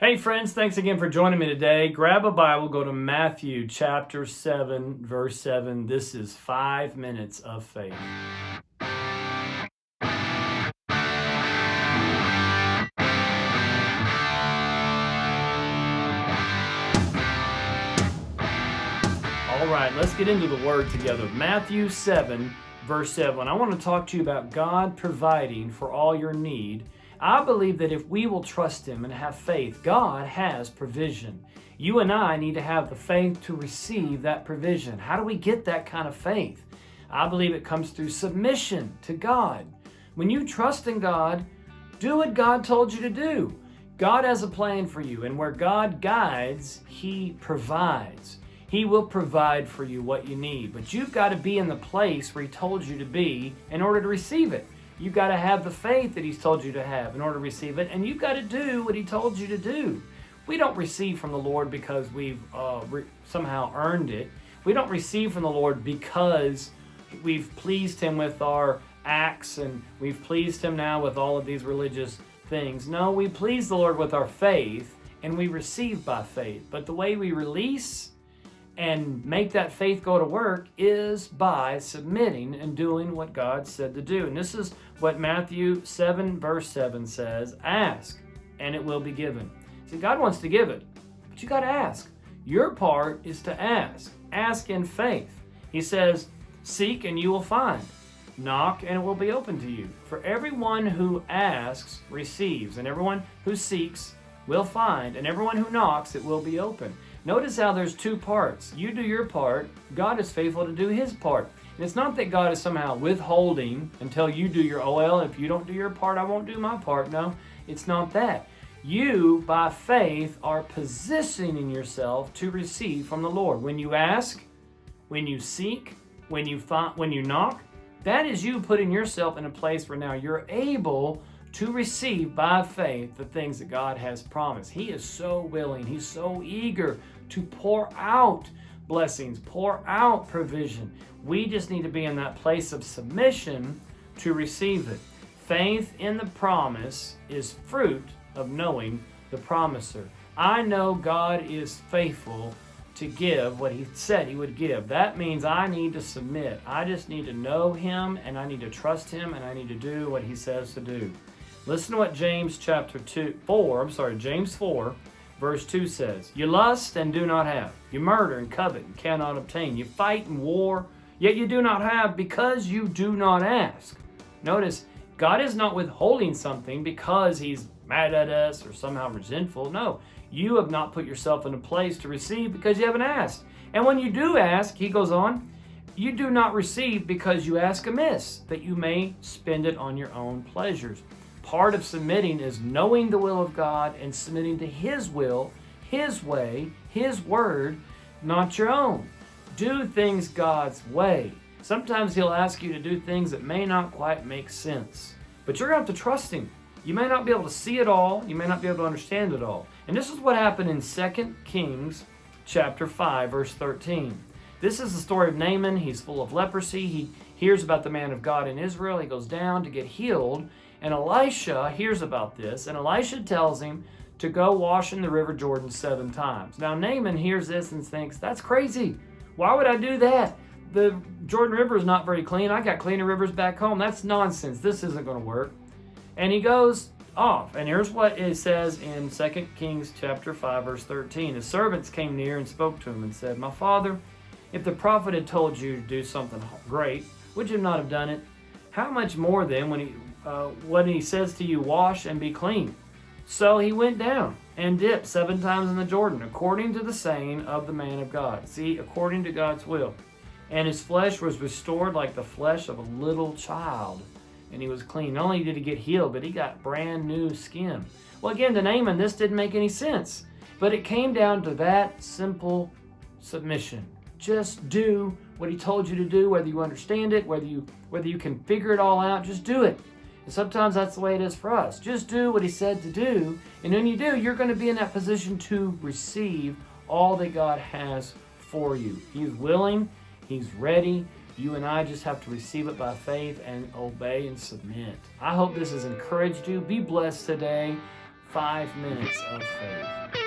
Hey friends, thanks again for joining me today. Grab a Bible, go to Matthew chapter 7, verse 7. This is 5 minutes of faith. All right, let's get into the Word together. Matthew 7, verse 7. I want to talk to you about God providing for all your need. I believe that if we will trust Him and have faith, God has provision. You and I need to have the faith to receive that provision. How do we get that kind of faith? I believe it comes through submission to God. When you trust in God, do what God told you to do. God has a plan for you, and where God guides, He provides. He will provide for you what you need, but you've got to be in the place where He told you to be in order to receive it. You've got to have the faith that He's told you to have in order to receive it, and you've got to do what He told you to do. We don't receive from the Lord because we've somehow earned it. We don't receive from the Lord because we've pleased Him with our acts and we've pleased Him now with all of these religious things. No, we please the Lord with our faith, and we receive by faith. But the way we release and make that faith go to work is by submitting and doing what God said to do. And this is what Matthew 7 verse 7 says, ask and it will be given. See, God wants to give it, but you got to ask. Your part is to ask. Ask in faith. He says, seek and you will find. Knock and it will be open to you. For everyone who asks receives, and everyone who seeks will find, and everyone who knocks it will be open. Notice how there's two parts. You do your part, God is faithful to do His part. And it's not that God is somehow withholding until you do your, if you don't do your part, I won't do my part. No, it's not that. You, by faith, are positioning yourself to receive from the Lord. When you ask, when you seek, when you knock, that is you putting yourself in a place where now you're able to receive by faith the things that God has promised. He is so willing. He's so eager to pour out blessings, pour out provision. We just need to be in that place of submission to receive it. Faith in the promise is fruit of knowing the promiser. I know God is faithful to give what He said He would give. That means I need to submit. I just need to know Him, and I need to trust Him, and I need to do what He says to do. Listen to what James 4, verse 2 says. You lust and do not have. You murder and covet and cannot obtain. You fight and war, yet you do not have because you do not ask. Notice, God is not withholding something because He's mad at us or somehow resentful. No, you have not put yourself in a place to receive because you haven't asked. And when you do ask, he goes on, you do not receive because you ask amiss, that you may spend it on your own pleasures. Part of submitting is knowing the will of God and submitting to His will, His way, His word, not your own. Do things God's way. Sometimes He'll ask you to do things that may not quite make sense, but you're going to have to trust Him. You may not be able to see it all. You may not be able to understand it all. And this is what happened in 2 Kings chapter 5, verse 13. This is the story of Naaman. He's full of leprosy. He hears about the man of God in Israel. He goes down to get healed. And Elisha hears about this, and Elisha tells him to go wash in the river Jordan 7 times. Now Naaman hears this and thinks, that's crazy. Why would I do that? The Jordan River is not very clean. I got cleaner rivers back home. That's nonsense. This isn't going to work. And he goes off. And here's what it says in 2 Kings chapter 5, verse 13. His servants came near and spoke to him and said, my father, if the prophet had told you to do something great, would you not have done it? How much more then when he says to you, wash and be clean? So he went down and dipped 7 times in the Jordan, according to the saying of the man of God. See, according to God's will. And his flesh was restored like the flesh of a little child. And he was clean. Not only did he get healed, but he got brand new skin. Well, again, to Naaman, this didn't make any sense. But it came down to that simple submission. Just do what he told you to do, whether you understand it, whether you can figure it all out, just do it. And sometimes that's the way it is for us. Just do what he said to do, and when you do, you're going to be in that position to receive all that God has for you. He's willing, He's ready. You and I just have to receive it by faith and obey and submit. I hope this has encouraged you. Be blessed today. 5 minutes of faith.